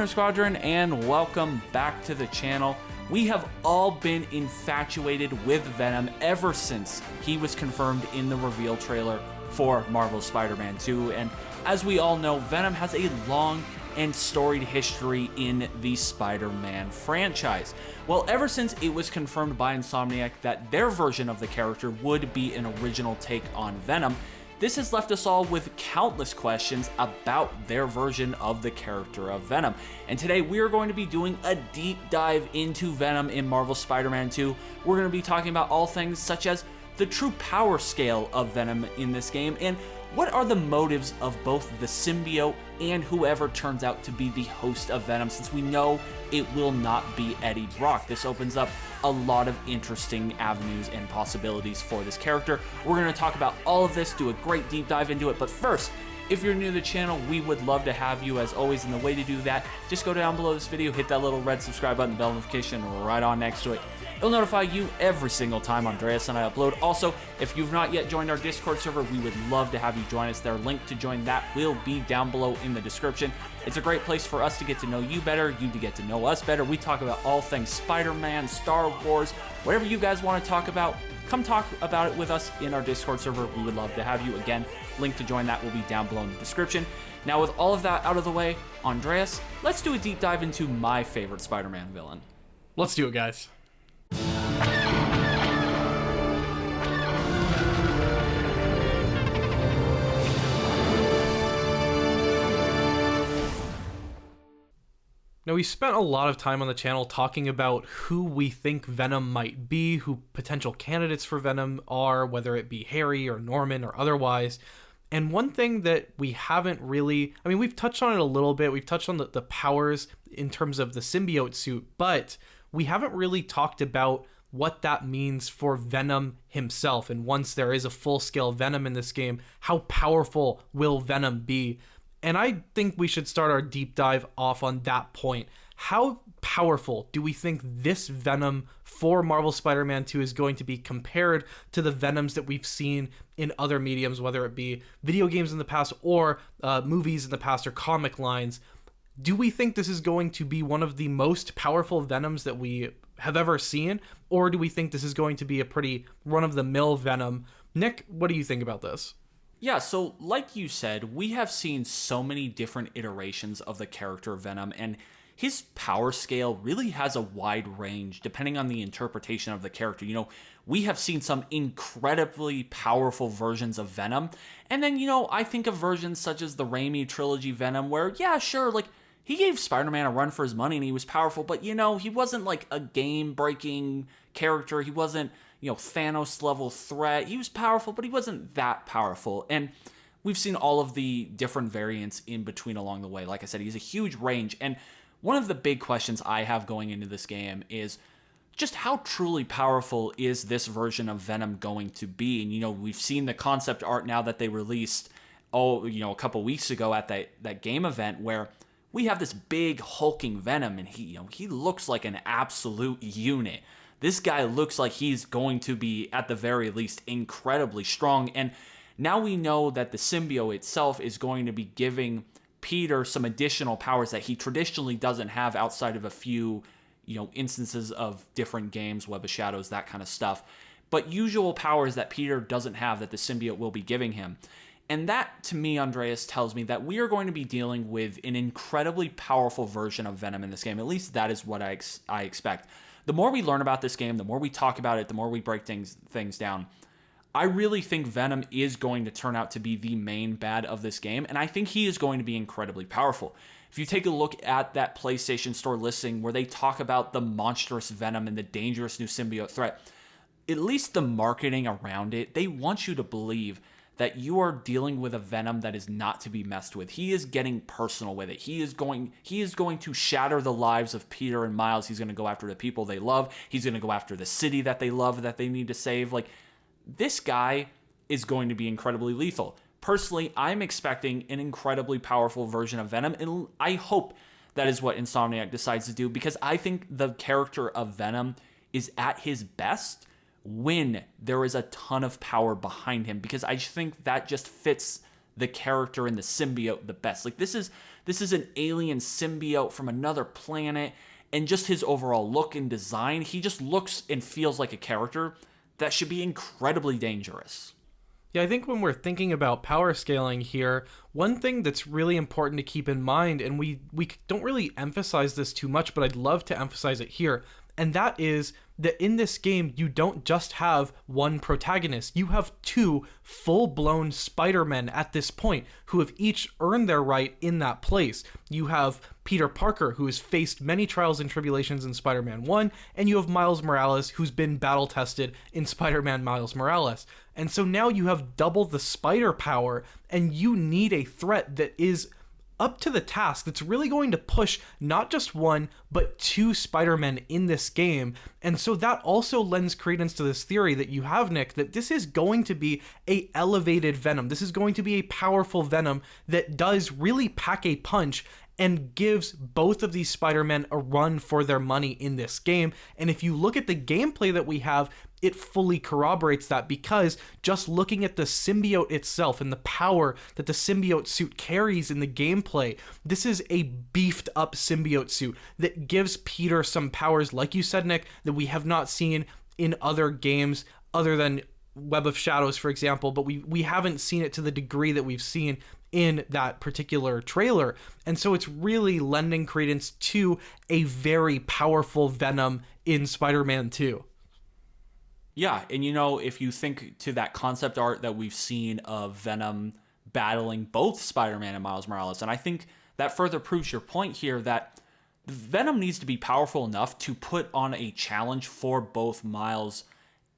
Venom Squadron, and welcome back to the channel. We have all been infatuated with Venom ever since he was confirmed in the reveal trailer for Marvel's Spider-Man 2, and as we all know, Venom has a long and storied history in the Spider-Man franchise. Well, ever since it was confirmed by Insomniac that their version of the character would be an original take on Venom, this has left us all with countless questions about their version of the character of Venom. And today we are going to be doing a deep dive into Venom in Marvel's Spider-Man 2. We're going to be talking about all things such as the true power scale of Venom in this game, and what are the motives of both the symbiote and whoever turns out to be the host of Venom, since we know it will not be Eddie Brock. This opens up a lot of interesting avenues and possibilities for this character. We're going to talk about all of this, do a great deep dive into it, but first, if you're new to the channel, we would love to have you as always, and the way to do that, just go down below this video, hit that little red subscribe button, the bell notification right on next to it. It'll notify you every single time Andreas and I upload. Also, if you've not yet joined our Discord server, we would love to have you join us. Their link to join that will be down below in the description. It's a great place for us to get to know you better, you to get to know us better. We talk about all things Spider-Man, Star Wars, whatever you guys want to talk about, come talk about it with us in our Discord server. We would love to have you. Again, link to join that will be down below in the description. Now, with all of that out of the way, Andreas, let's do a deep dive into my favorite Spider-Man villain. Let's do it, guys. Now, we spent a lot of time on the channel talking about who we think Venom might be, who potential candidates for Venom are, whether it be Harry or Norman or otherwise. And one thing that we haven't really, I mean, we've touched on it a little bit. We've touched on the powers in terms of the symbiote suit, but we haven't really talked about what that means for Venom himself. And once there is a full-scale Venom in this game, how powerful will Venom be? And I think we should start our deep dive off on that point. How powerful do we think this Venom for Marvel Spider-Man 2 is going to be compared to the Venoms that we've seen in other mediums, whether it be video games in the past or movies in the past or comic lines? Do we think this is going to be one of the most powerful Venoms that we have ever seen? Or do we think this is going to be a pretty run-of-the-mill Venom? Nick, what do you think about this? Yeah, so like you said, we have seen so many different iterations of the character Venom, and his power scale really has a wide range depending on the interpretation of the character. You know, we have seen some incredibly powerful versions of Venom, and then, you know, I think of versions such as the Raimi trilogy Venom where, yeah, sure, like, he gave Spider-Man a run for his money and he was powerful, but, you know, he wasn't like a game-breaking character. He wasn't, you know, Thanos-level threat. He was powerful, but he wasn't that powerful. And we've seen all of the different variants in between along the way. Like I said, he's a huge range. And one of the big questions I have going into this game is just how truly powerful is this version of Venom going to be? And, you know, we've seen the concept art now that they released, a couple weeks ago at that game event where we have this big hulking Venom, and he looks like an absolute unit. This guy looks like he's going to be, at the very least, incredibly strong. And now we know that the symbiote itself is going to be giving Peter some additional powers that he traditionally doesn't have outside of a few, instances of different games, Web of Shadows, that kind of stuff. But usual powers that Peter doesn't have that the symbiote will be giving him. And that, to me, Andreas, tells me that we are going to be dealing with an incredibly powerful version of Venom in this game. At least that is what I expect. The more we learn about this game, the more we talk about it, the more we break things down, I really think Venom is going to turn out to be the main bad of this game, and I think he is going to be incredibly powerful. If you take a look at that PlayStation Store listing where they talk about the monstrous Venom and the dangerous new symbiote threat, at least the marketing around it, they want you to believe that you are dealing with a Venom that is not to be messed with. He is getting personal with it. He is going to shatter the lives of Peter and Miles. He's going to go after the people they love. He's going to go after the city that they love, that they need to save. Like, this guy is going to be incredibly lethal. Personally, I'm expecting an incredibly powerful version of Venom, and I hope that is what Insomniac decides to do, because I think the character of Venom is at his best when there is a ton of power behind him, because I think that just fits the character and the symbiote the best. Like, this is This is an alien symbiote from another planet, and just his overall look and design, he just looks and feels like a character that should be incredibly dangerous. Yeah, I think when we're thinking about power scaling here, one thing that's really important to keep in mind, and we don't really emphasize this too much, but I'd love to emphasize it here, and that is that in this game, you don't just have one protagonist. You have two full-blown Spider-Men at this point who have each earned their right in that place. You have Peter Parker, who has faced many trials and tribulations in Spider-Man 1, and you have Miles Morales, who's been battle-tested in Spider-Man Miles Morales. And so now you have double the spider power, and you need a threat that is up to the task, that's really going to push not just one, but two Spider-Men in this game. And so that also lends credence to this theory that you have, Nick, that this is going to be a elevated Venom. This is going to be a powerful Venom that does really pack a punch and gives both of these Spider-Men a run for their money in this game. And if you look at the gameplay that we have, it fully corroborates that, because just looking at the symbiote itself and the power that the symbiote suit carries in the gameplay, this is a beefed up symbiote suit that gives Peter some powers, like you said, Nick, that we have not seen in other games other than Web of Shadows, for example, but we haven't seen it to the degree that we've seen in that particular trailer. And so it's really lending credence to a very powerful Venom in Spider-Man 2. Yeah, and if you think to that concept art that we've seen of Venom battling both Spider-Man and Miles Morales, and I think that further proves your point here that Venom needs to be powerful enough to put on a challenge for both Miles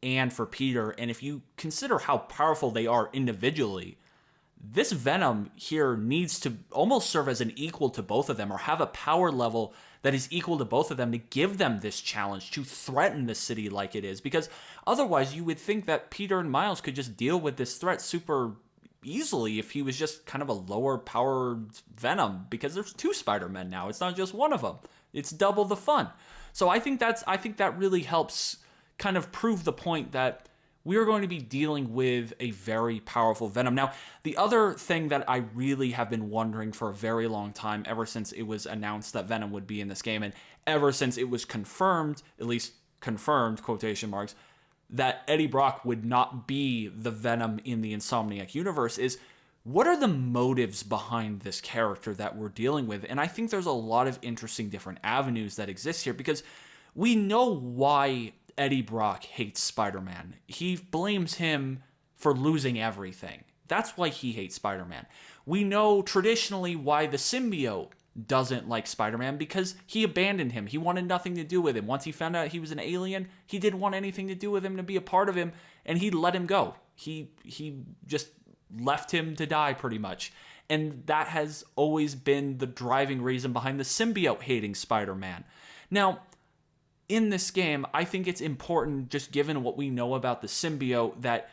and for Peter. And if you consider how powerful they are individually, this Venom here needs to almost serve as an equal to both of them, or have a power level that is equal to both of them to give them this challenge, to threaten the city like it is. Because otherwise you would think that Peter and Miles could just deal with this threat super easily if he was just kind of a lower powered Venom, because there's two Spider-Men now. It's not just one of them. It's double the fun. So I think that really helps kind of prove the point that we are going to be dealing with a very powerful Venom. Now, the other thing that I really have been wondering for a very long time, ever since it was announced that Venom would be in this game, and ever since it was confirmed, at least confirmed, quotation marks, that Eddie Brock would not be the Venom in the Insomniac universe, is what are the motives behind this character that we're dealing with? And I think there's a lot of interesting different avenues that exist here, because we know why Eddie Brock hates Spider-Man. He blames him for losing everything. That's why he hates Spider-Man. We know traditionally why the symbiote doesn't like Spider-Man, because he abandoned him. He wanted nothing to do with him. Once he found out he was an alien, he didn't want anything to do with him, to be a part of him, and he let him go. He just left him to die, pretty much. And that has always been the driving reason behind the symbiote hating Spider-Man. Now, in this game, I think it's important, just given what we know about the symbiote, that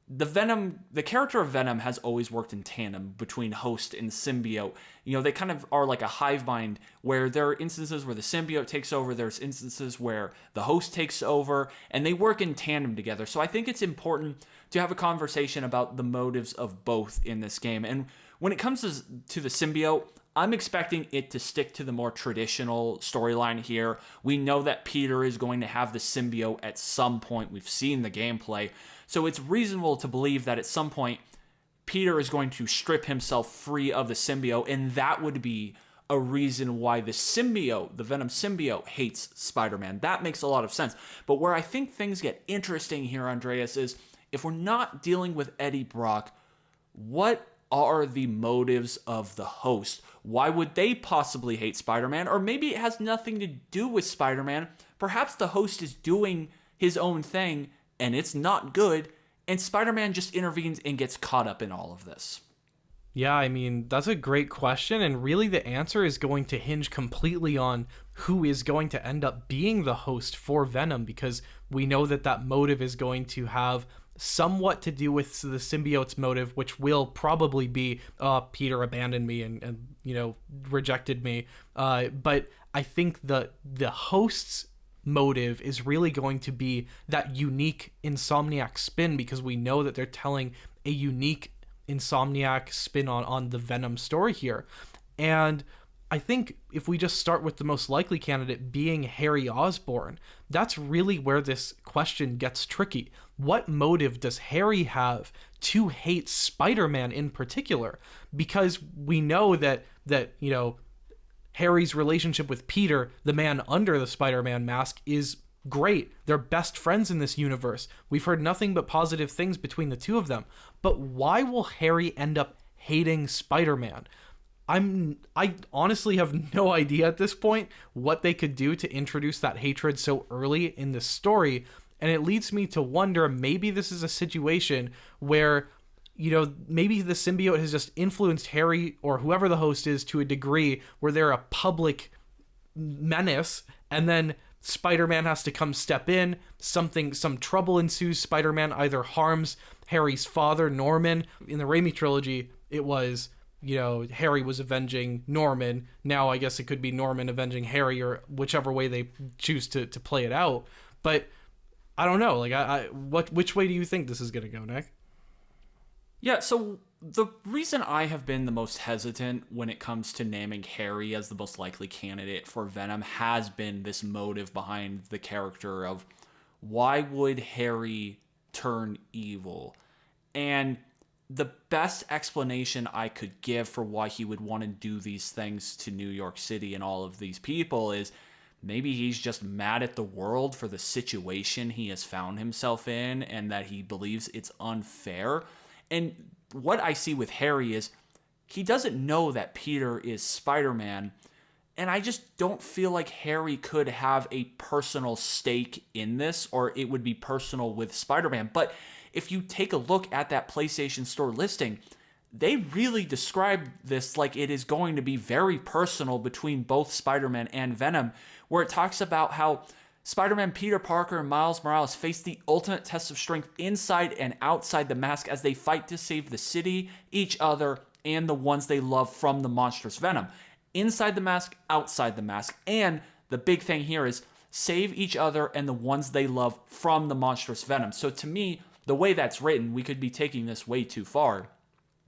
the character of Venom has always worked in tandem between host and symbiote. They kind of are like a hive mind, where there are instances where the symbiote takes over, there's instances where the host takes over, and they work in tandem together. So I think it's important to have a conversation about the motives of both in this game. And when it comes to the symbiote, I'm expecting it to stick to the more traditional storyline here. We know that Peter is going to have the symbiote at some point. We've seen the gameplay. So it's reasonable to believe that at some point, Peter is going to strip himself free of the symbiote, and that would be a reason why the symbiote, the Venom symbiote, hates Spider-Man. That makes a lot of sense. But where I think things get interesting here, Andreas, is if we're not dealing with Eddie Brock, what are the motives of the host? Why would they possibly hate Spider-Man? Or maybe it has nothing to do with Spider-Man. Perhaps the host is doing his own thing and it's not good, and Spider-Man just intervenes and gets caught up in all of this. Yeah, I mean, that's a great question, and really the answer is going to hinge completely on who is going to end up being the host for Venom, because we know that motive is going to have somewhat to do with the symbiote's motive, which will probably be Peter abandoned me and rejected me, but I think the host's motive is really going to be that unique Insomniac spin, because we know that they're telling a unique Insomniac spin on the Venom story here. And I think if we just start with the most likely candidate being Harry Osborn, that's really where this question gets tricky. What motive does Harry have to hate Spider-Man in particular? Because we know that Harry's relationship with Peter, the man under the Spider-Man mask, is great. They're best friends in this universe. We've heard nothing but positive things between the two of them. But why will Harry end up hating Spider-Man? I honestly have no idea at this point what they could do to introduce that hatred so early in the story, and it leads me to wonder, maybe this is a situation where, maybe the symbiote has just influenced Harry or whoever the host is to a degree where they're a public menace, and then Spider-Man has to come step in, some trouble ensues, Spider-Man either harms Harry's father, Norman. In the Raimi trilogy, it was, Harry was avenging Norman. Now I guess it could be Norman avenging Harry, or whichever way they choose to play it out. But I don't know. Which way do you think this is going to go, Nick? Yeah, so the reason I have been the most hesitant when it comes to naming Harry as the most likely candidate for Venom has been this motive behind the character of why would Harry turn evil? And the best explanation I could give for why he would want to do these things to New York City and all of these people is maybe he's just mad at the world for the situation he has found himself in and that he believes it's unfair. And what I see with Harry is he doesn't know that Peter is Spider-Man, and I just don't feel like Harry could have a personal stake in this, or it would be personal with Spider-Man. But if you take a look at that PlayStation Store listing, they really describe this like it is going to be very personal between both Spider-Man and Venom, where it talks about how Spider-Man Peter Parker and Miles Morales face the ultimate test of strength inside and outside the mask as they fight to save the city, each other, and the ones they love from the monstrous Venom. Inside the mask, outside the mask. And the big thing here is save each other and the ones they love from the monstrous Venom. So to me, the way that's written, we could be taking this way too far.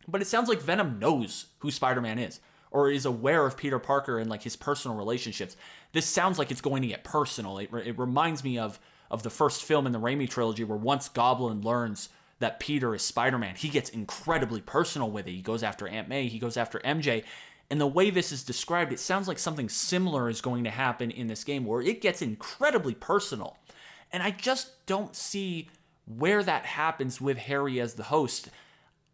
But it sounds like Venom knows who Spider-Man is, or is aware of Peter Parker and like his personal relationships. This sounds like it's going to get personal. It reminds me of the first film in the Raimi trilogy where once Goblin learns that Peter is Spider-Man, he gets incredibly personal with it. He goes after Aunt May, he goes after MJ. And the way this is described, it sounds like something similar is going to happen in this game where it gets incredibly personal. And I just don't see where that happens with Harry as the host.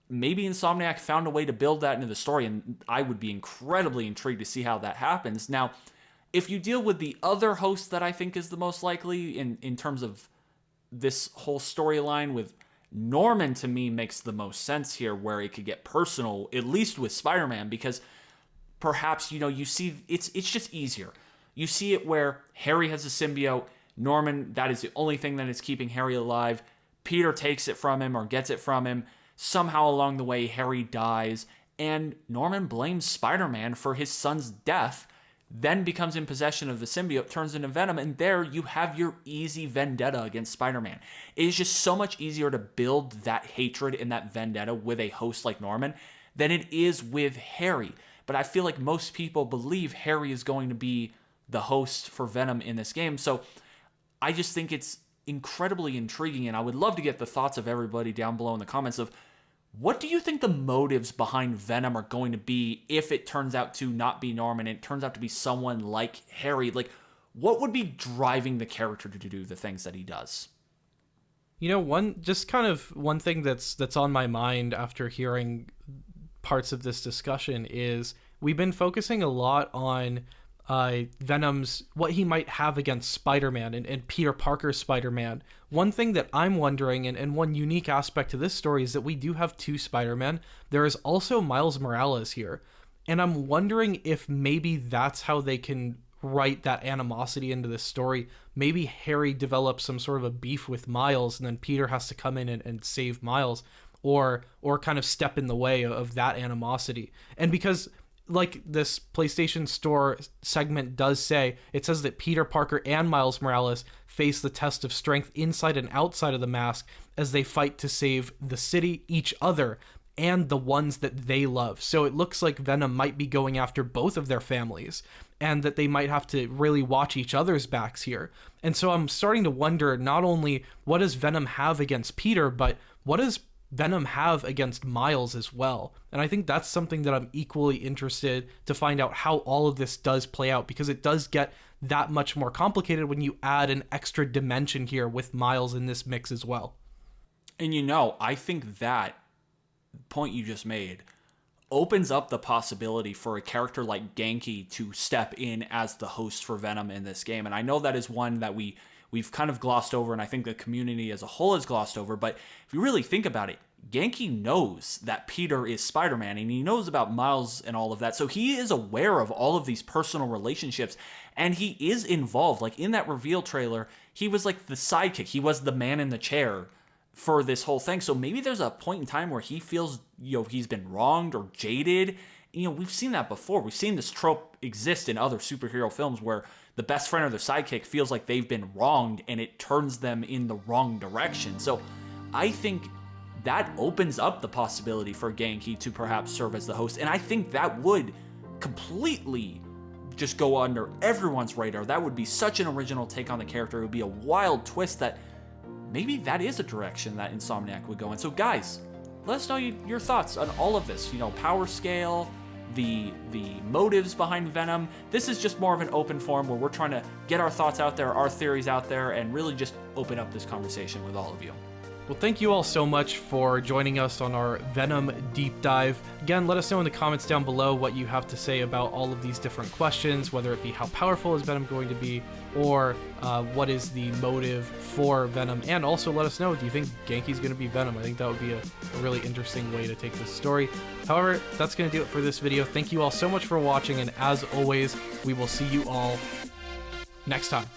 Maybe Insomniac found a way to build that into the story, and I would be incredibly intrigued to see how that happens. Now, if you deal with the other host that I think is the most likely in terms of this whole storyline with Norman, to me makes the most sense here, where it could get personal, at least with Spider-Man, because perhaps, you see, it's just easier. You see it where Harry has a symbiote, Norman, that is the only thing that is keeping Harry alive. Peter takes it from him or gets it from him. Somehow along the way, Harry dies, and Norman blames Spider-Man for his son's death, then becomes in possession of the symbiote, turns into Venom, and there you have your easy vendetta against Spider-Man. It is just so much easier to build that hatred and that vendetta with a host like Norman than it is with Harry. But I feel like most people believe Harry is going to be the host for Venom in this game, so I just think it's incredibly intriguing, and I would love to get the thoughts of everybody down below in the comments of what do you think the motives behind Venom are going to be if it turns out to not be Norman and it turns out to be someone like Harry? Like, what would be driving the character to do the things that he does? One thing that's on my mind after hearing parts of this discussion is we've been focusing a lot on Venom's, what he might have against Spider-Man and Peter Parker's Spider-Man. One thing that I'm wondering, and one unique aspect to this story, is that we do have two Spider-Men. There is also Miles Morales here. And I'm wondering if maybe that's how they can write that animosity into this story. Maybe Harry develops some sort of a beef with Miles, and then Peter has to come in and save Miles, or kind of step in the way of that animosity. And because, like this PlayStation Store segment does say, it says that Peter Parker and Miles Morales face the test of strength inside and outside of the mask as they fight to save the city, each other, and the ones that they love. So it looks like Venom might be going after both of their families, and that they might have to really watch each other's backs here. And so I'm starting to wonder, not only what does Venom have against Peter, but what does Venom have against Miles as well? And I think that's something that I'm equally interested to find out how all of this does play out, because it does get that much more complicated when you add an extra dimension here with Miles in this mix as well. And I think that point you just made opens up the possibility for a character like Genki to step in as the host for Venom in this game. And I know that is one that we've kind of glossed over, and I think the community as a whole has glossed over. But if you really think about it, Genki knows that Peter is Spider-Man, and he knows about Miles and all of that. So he is aware of all of these personal relationships, and he is involved. Like in that reveal trailer, he was like the sidekick. He was the man in the chair for this whole thing. So maybe there's a point in time where he feels, he's been wronged or jaded. We've seen that before. We've seen this trope exist in other superhero films where the best friend or the sidekick feels like they've been wronged and it turns them in the wrong direction. So I think that opens up the possibility for Genki to perhaps serve as the host. And I think that would completely just go under everyone's radar. That would be such an original take on the character. It would be a wild twist that maybe that is a direction that Insomniac would go in. So guys, let us know your thoughts on all of this. Power scale, the motives behind Venom. This is just more of an open forum where we're trying to get our thoughts out there, our theories out there, and really just open up this conversation with all of you. Well, thank you all so much for joining us on our Venom deep dive. Again, let us know in the comments down below what you have to say about all of these different questions, whether it be how powerful is Venom going to be, or what is the motive for Venom. And also let us know, do you think Genki's going to be Venom? I think that would be a really interesting way to take this story. However, that's going to do it for this video. Thank you all so much for watching, and as always, we will see you all next time.